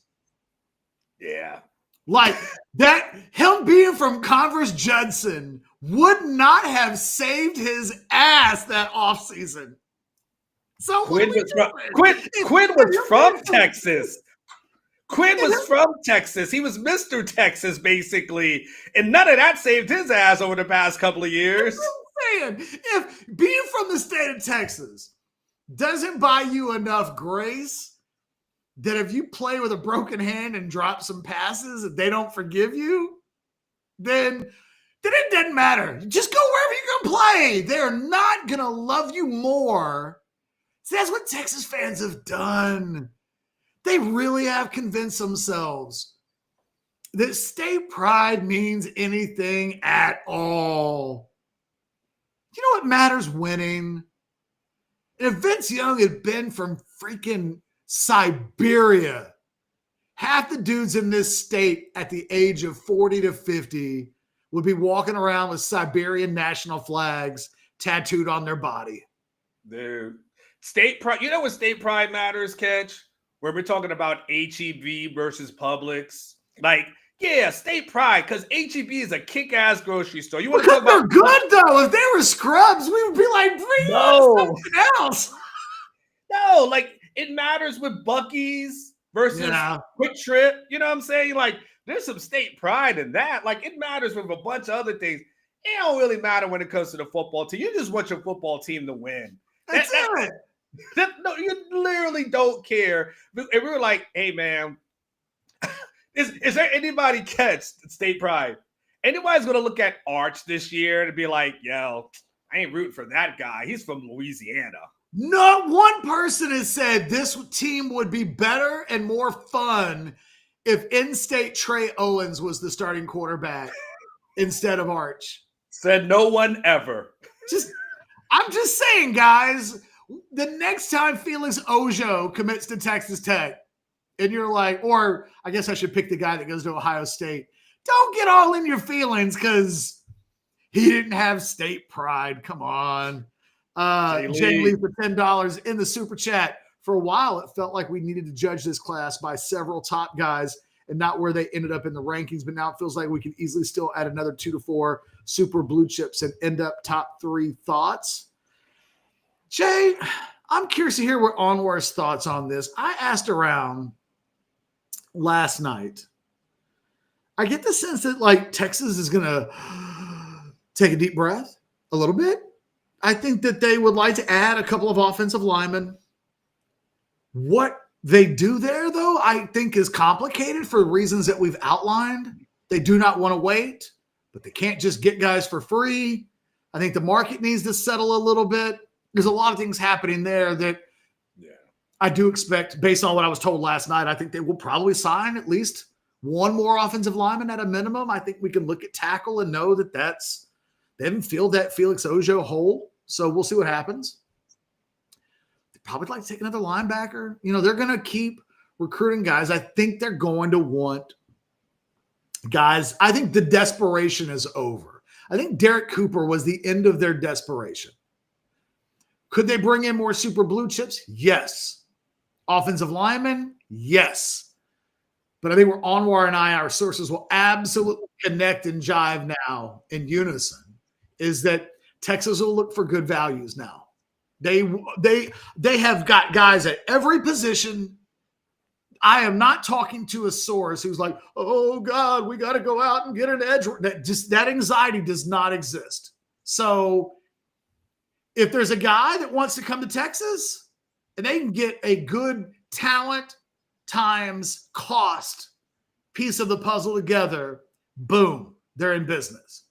Yeah. Like that, him being from Converse Judson would not have saved his ass that offseason. So Quinn was from Texas. Quinn was from Texas. He was Mr. Texas, basically. And none of that saved his ass over the past couple of years. I'm saying, if being from the state of Texas doesn't buy you enough grace, that if you play with a broken hand and drop some passes and they don't forgive you, then it doesn't matter. Just go wherever you're going to play. They're not going to love you more. See, that's what Texas fans have done. They really have convinced themselves that state pride means anything at all. You know what matters? Winning. And if Vince Young had been from freaking Siberia, half the dudes in this state at the age of 40 to 50 would be walking around with Siberian national flags tattooed on their body. Dude, state pride. You know what state pride matters, Catch? Where we're talking about HEB versus Publix. Like, yeah, state pride, because HEB is a kick-ass grocery store. You want to talk about? They're good, though. If they were scrubs, we would be like, bring on something else. No, like, it matters with Buc-ee's versus Quick Trip. You know what I'm saying? Like, there's some state pride in that. Like, it matters with a bunch of other things. It don't really matter when it comes to the football team. You just want your football team to win. That's it. No, you literally don't care. And we were like, hey, man, is there anybody, Catch, state pride? Anybody's going to look at Arch this year and be like, yo, I ain't rooting for that guy. He's from Louisiana. Not one person has said this team would be better and more fun if in-state Trey Owens was the starting quarterback instead of Arch. Said no one ever. I'm just saying, guys, the next time Felix Ojo commits to Texas Tech, and you're like, or I guess I should pick the guy that goes to Ohio State, don't get all in your feelings, because He didn't have state pride. Come on. Jay Lee for $10 in the super chat. For a while, it felt like we needed to judge this class by several top guys and not where they ended up in the rankings. But now it feels like we can easily still add another 2 to 4 super blue chips and end up top 3. Thoughts? Jay, I'm curious to hear what Anwar's thoughts on this. I asked around last night. I get the sense that like Texas is going to take a deep breath a little bit. I think that they would like to add a couple of offensive linemen. What they do there, though, I think is complicated for reasons that we've outlined. They do not want to wait, but they can't just get guys for free. I think the market needs to settle a little bit. There's a lot of things happening there that I do expect, based on what I was told last night, I think they will probably sign at least one more offensive lineman at a minimum. I think we can look at tackle and know that they haven't filled that Felix Ojo hole. So we'll see what happens. They probably like to take another linebacker. You know, they're going to keep recruiting guys. I think they're going to want guys. I think the desperation is over. I think Derek Cooper was the end of their desperation. Could they bring in more super blue chips? Yes. Offensive linemen? Yes. But I think where Anwar and our sources will absolutely connect and jive now in unison is that Texas will look for good values now. They have got guys at every position. I am not talking to a source who's like, oh God, we got to go out and get an edge. That anxiety does not exist. So if there's a guy that wants to come to Texas and they can get a good talent times cost piece of the puzzle together, boom, they're in business.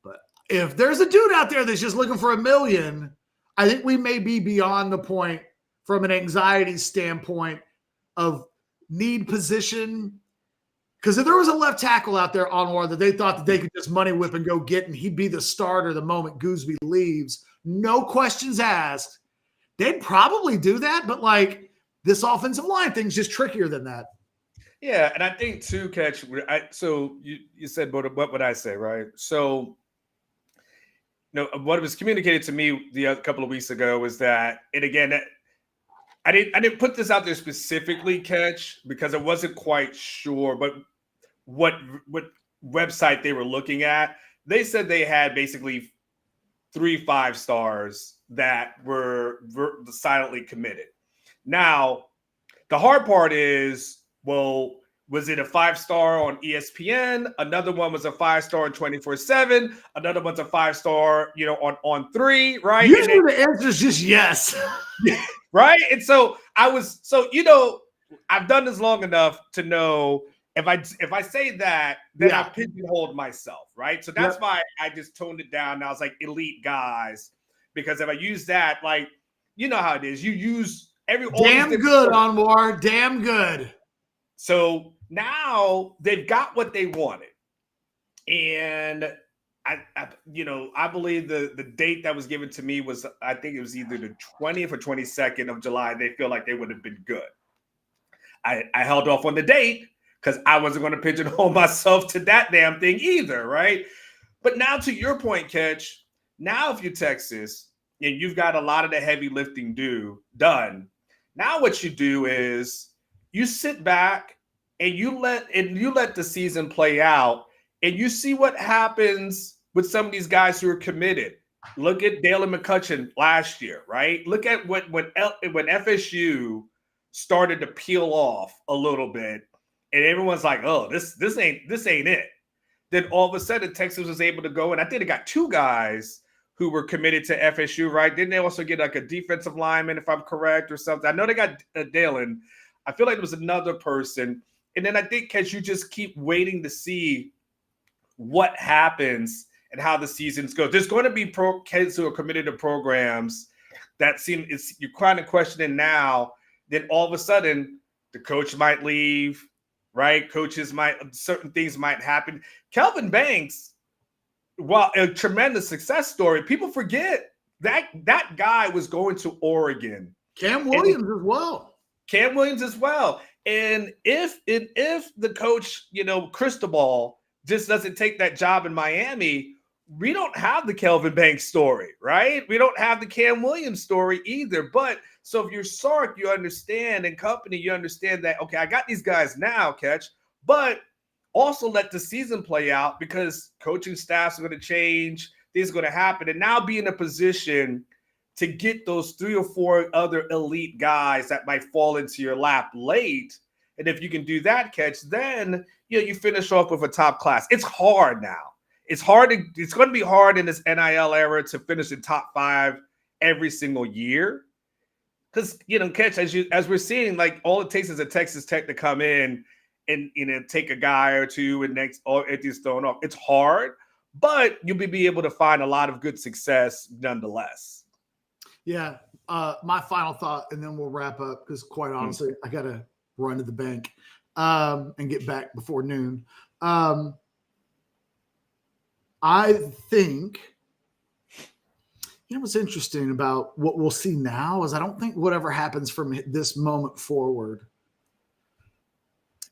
But if there's a dude out there that's just looking for $1 million, I think we may be beyond the point from an anxiety standpoint of need position. Because if there was a left tackle out there, Anwar, that they thought that they could just money whip and go get, and he'd be the starter the moment Goosby leaves, no questions asked, they'd probably do that. But like this offensive line thing's just trickier than that. Yeah, and I think too, Catch. So you said, what would I say, right? So, what was communicated to me a couple of weeks ago was that, and again, I didn't put this out there specifically, Catch, because I wasn't quite sure, but what website they were looking at. They said they had basically 3 5-stars that were silently committed. Now, the hard part is, well, was it a 5-star on ESPN? Another one was a 5-star on 24/7. Another one's a 5-star, on 3, right? Usually the answer is just yes. Right? And so I've done this long enough to know if I say that, then I pigeonholed myself, right? So that's why I just toned it down. And I was like elite guys, because if I use that, like, you know how it is. You use damn good, Anwar. Damn good. So now they've got what they wanted. And I believe the date that was given to me was, I think it was either the 20th or 22nd of July. They feel like they would have been good. I held off on the date because I wasn't going to pigeonhole myself to that damn thing either, right? But now to your point, Catch, now if you're Texas and you've got a lot of the heavy lifting done, now what you do is you sit back and you let the season play out, and you see what happens with some of these guys who are committed. Look at Dalen McCutcheon last year, right? Look at when FSU started to peel off a little bit, and everyone's like, "Oh, this ain't it." Then all of a sudden, Texas was able to go, and I think they got 2 guys who were committed to FSU, right? Didn't they also get like a defensive lineman, if I'm correct, or something? I know they got Dalen. I feel like there was another person. And then I think, Catch, you just keep waiting to see what happens and how the seasons go. There's going to be kids who are committed to programs that you're kind of questioning now. Then all of a sudden, the coach might leave, right? Certain things might happen. Kelvin Banks, while a tremendous success story, people forget that guy was going to Oregon. Cam Williams as well. And if the coach, Cristobal, just doesn't take that job in Miami, we don't have the Kelvin Banks story, right? We don't have the Cam Williams story either. But so if you're Sark, you understand, and company, you understand that, okay, I got these guys now, Catch, but also let the season play out because coaching staffs are going to change, things are going to happen, and now be in a position to get those 3 or 4 other elite guys that might fall into your lap late. And if you can do that, Catch, then you finish off with a top class. It's hard now. It's going to be hard in this NIL era to finish in top 5 every single year. Because, Catch, as we're seeing, like, all it takes is a Texas Tech to come in and, take a guy or two and next all empties thrown off. It's hard, but you'll be able to find a lot of good success nonetheless. Yeah. My final thought, and then we'll wrap up because quite honestly, I got to run to the bank and get back before noon. I think, what's interesting about what we'll see now is I don't think whatever happens from this moment forward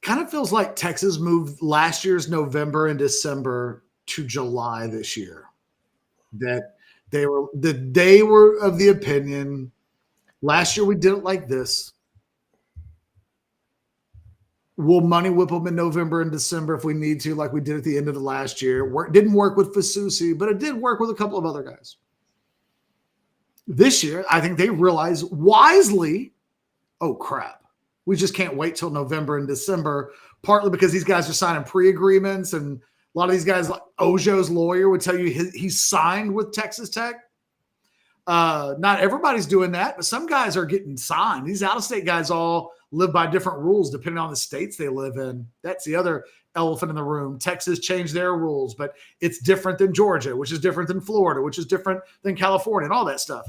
kind of feels like Texas moved last year's November and December to July this year. That they were of the opinion last year we did it like this. We'll money whip them in November and December if we need to, like we did at the end of the last year. Didn't work with Fasusi, but it did work with a couple of other guys. This year, I think they realize wisely, oh, crap. We just can't wait till November and December, partly because these guys are signing pre-agreements, and a lot of these guys, like Ojo's lawyer would tell you he's signed with Texas Tech. Not everybody's doing that, but some guys are getting signed. These out-of-state guys all live by different rules depending on the states they live in. That's the other elephant in the room. Texas changed their rules, but it's different than Georgia, which is different than Florida, which is different than California, and all that stuff.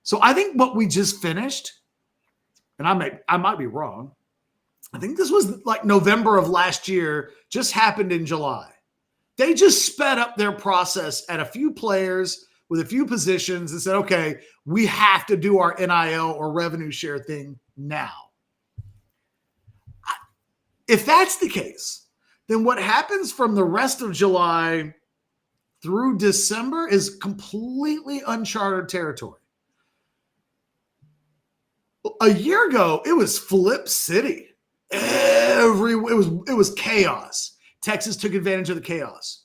So I think what we just finished, and I might be wrong, I think this was like November of last year, just happened in July. They just sped up their process at a few players with a few positions and said, okay, we have to do our NIL or revenue share thing now. If that's the case, then what happens from the rest of July through December is completely uncharted territory. A year ago, it was Flip City. It was chaos. Texas took advantage of the chaos.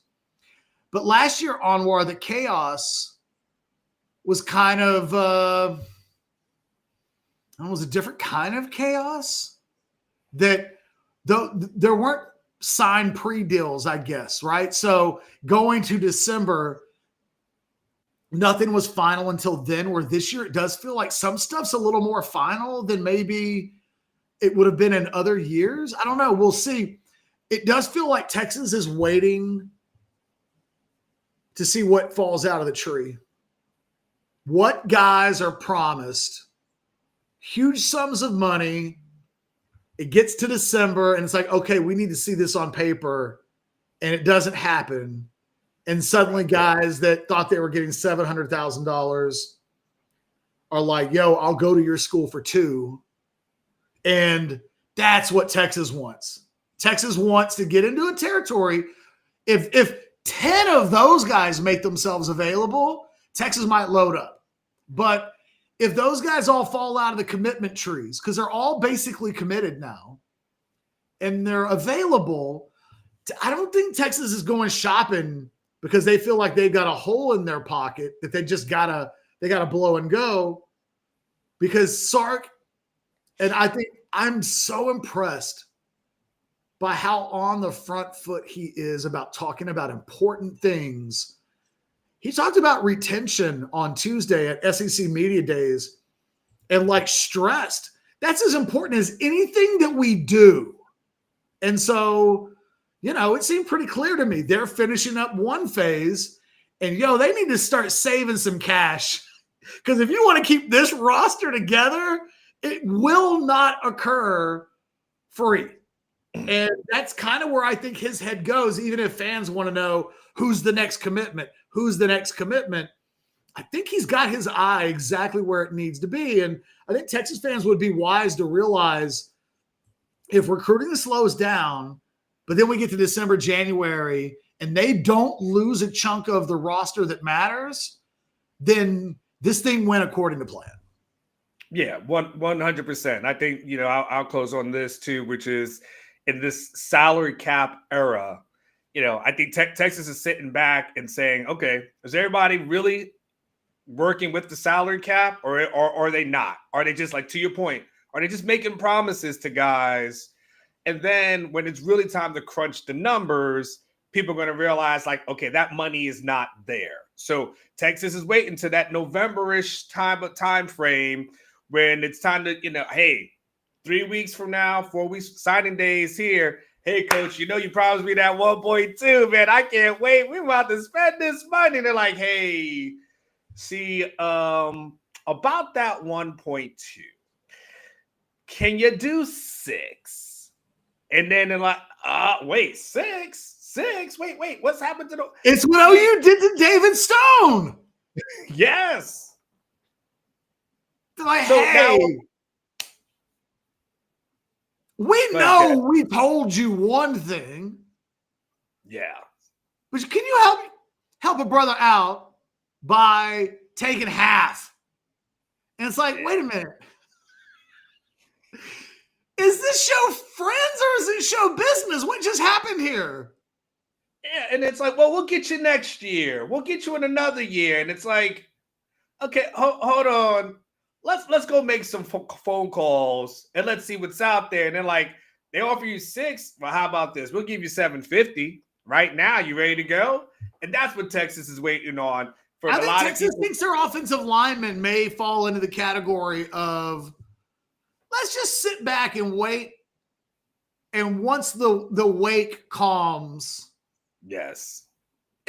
But last year, Anwar, the chaos was kind of it was a different kind of chaos. That there weren't signed pre-deals, I guess, right? So going to December, nothing was final until then, where this year it does feel like some stuff's a little more final than maybe it would have been in other years. I don't know. We'll see. It does feel like Texas is waiting to see what falls out of the tree. What guys are promised huge sums of money. It gets to December and it's like, okay, we need to see this on paper, and it doesn't happen. And suddenly guys that thought they were getting $700,000 are like, yo, I'll go to your school for $2 million. And that's what Texas wants. Texas wants to get into a territory. If 10 of those guys make themselves available, Texas might load up. But if those guys all fall out of the commitment trees, because they're all basically committed now, and they're available, I don't think Texas is going shopping because they feel like they've got a hole in their pocket that they just gotta blow and go. Because Sark, and I think I'm so impressed by how on the front foot he is about talking about important things. He talked about retention on Tuesday at SEC Media Days and like stressed. That's as important as anything that we do. And so, it seemed pretty clear to me. They're finishing up one phase and they need to start saving some cash, because if you want to keep this roster together, it will not occur free. And that's kind of where I think his head goes, even if fans want to know who's the next commitment. I think he's got his eye exactly where it needs to be. And I think Texas fans would be wise to realize if recruiting slows down, but then we get to December, January, and they don't lose a chunk of the roster that matters, then this thing went according to plan. Yeah, 100%. I think, I'll close on this too, which is in this salary cap era, I think Texas is sitting back and saying, okay, is everybody really working with the salary cap or are they not? Are they just, like, to your point, are they just making promises to guys? And then when it's really time to crunch the numbers, people are going to realize, like, okay, that money is not there. So Texas is waiting to that November-ish time frame when it's time to, hey, 3 weeks from now, 4 weeks, signing days here. Hey, coach, you promised me that 1.2, man. I can't wait. We're about to spend this money. And they're like, hey, see, about that 1.2, can you do 6? And then they're like, wait, 6? Wait, what's happened to the... It's what OU did to David Stone. Yes. Like, so hey, we know we told you one thing. Yeah. But can you help a brother out by taking half? And it's like, wait a minute. Is this show Friends or is it show business? What just happened here? Yeah, and it's like, well, we'll get you next year. We'll get you in another year. And it's like, okay, hold on. Let's go make some phone calls and let's see what's out there. And then, like, they offer you 6. Well, how about this? We'll give you $750 right now. You ready to go? And that's what Texas is waiting on. I think Texas thinks their offensive linemen may fall into the category of let's just sit back and wait. And once the wake calms, yes,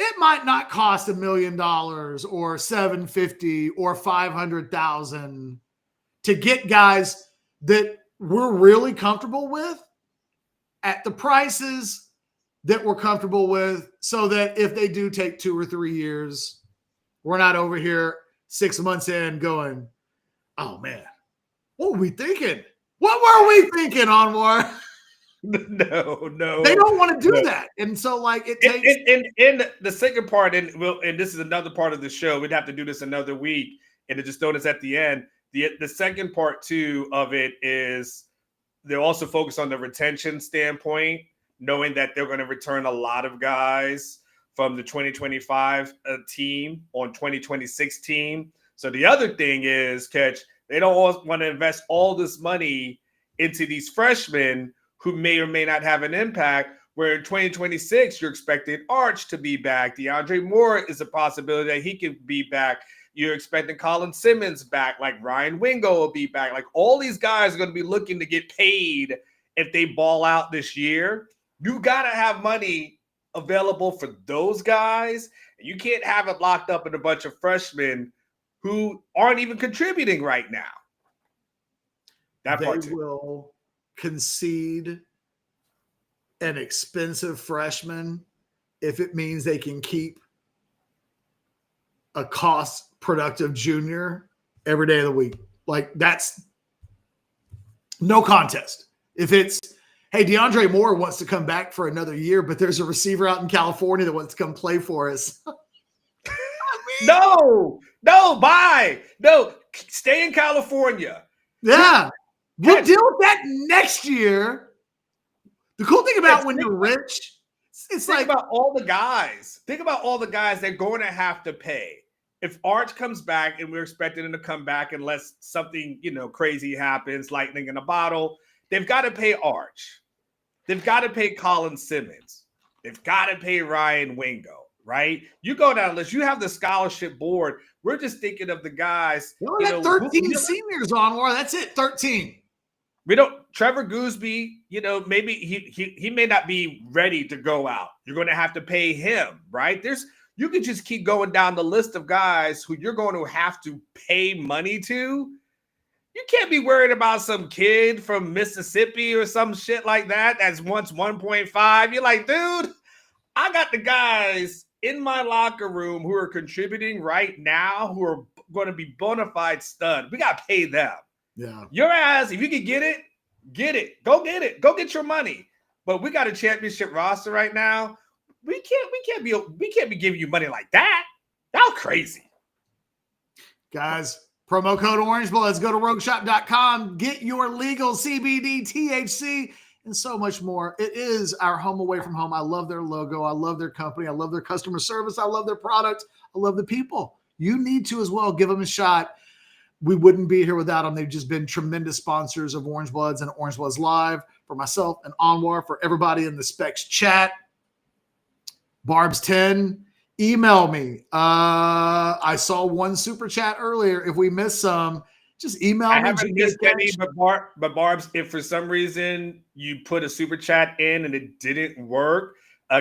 it might not cost $1 million or $750 or $500,000 to get guys that we're really comfortable with at the prices that we're comfortable with, so that if they do take 2 or 3 years, we're not over here 6 months in going, oh man, what were we thinking? What were we thinking, Anwar? No. They don't want to do that. And so, like, it takes... And the second part, and this is another part of the show, we'd have to do this another week, and just throw this at the end. The second part, too, of it is they're also focused on the retention standpoint, knowing that they're going to return a lot of guys from the 2025 team on 2026 team. So the other thing is, Catch, they don't want to invest all this money into these freshmen who may or may not have an impact, where in 2026, you're expecting Arch to be back. DeAndre Moore is a possibility that he can be back. You're expecting Colin Simmons back, like Ryan Wingo will be back. Like, all these guys are going to be looking to get paid if they ball out this year. You got to have money available for those guys. You can't have it locked up in a bunch of freshmen who aren't even contributing right now. That part too. Will concede an expensive freshman if it means they can keep a cost productive junior every day of the week. Like, that's no contest. If it's, hey, DeAndre Moore wants to come back for another year, but there's a receiver out in California that wants to come play for us. No, bye. No, stay in California. Yeah. We'll deal with that next year. The cool thing about when you're rich, it's think like about all the guys. Think about all the guys they're going to have to pay. If Arch comes back, and we're expecting him to come back unless something, crazy happens, lightning in a bottle, they've got to pay Arch. They've got to pay Colin Simmons. They've got to pay Ryan Wingo, right? You go down the list. You have the scholarship board. We're just thinking of the guys. You only got 13 seniors on, War. That's it, 13. We don't. Trevor Goosby, maybe he may not be ready to go out. You're going to have to pay him, right? You can just keep going down the list of guys who you're going to have to pay money to. You can't be worried about some kid from Mississippi or some shit like that that's once 1.5. You're like, dude, I got the guys in my locker room who are contributing right now who are going to be bona fide stud. We got to pay them. Yeah. Your ass, if you can get it. Go get it. Go get your money. But we got a championship roster right now. we can't be giving you money like that. Y'all crazy. Guys, promo code OrangeBloods. Go to rogueshop.com. Get your legal CBD, THC, and so much more. It is our home away from home. I love their logo. I love their company. I love their customer service. I love their product. I love the people. You need to as well. Give them a shot. We wouldn't be here without them. They've just been tremendous sponsors of Orange Bloods and Orange Bloods Live. For myself and Anwar, for everybody in the Specs chat. Barbs10, email me. I saw one super chat earlier. If we missed some, just email me. I haven't missed any, but Barbs, if for some reason you put a super chat in and it didn't work,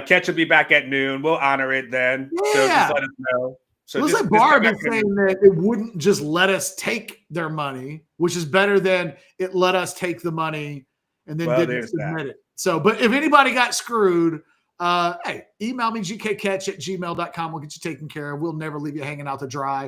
Catch will be back at noon. We'll honor it then. Yeah. So just let us know. So looks like Barb is saying that it wouldn't just let us take their money, which is better than it let us take the money and then didn't submit it. So, but if anybody got screwed, hey, email me, gkcatch@gmail.com. We'll get you taken care of. We'll never leave you hanging out to dry.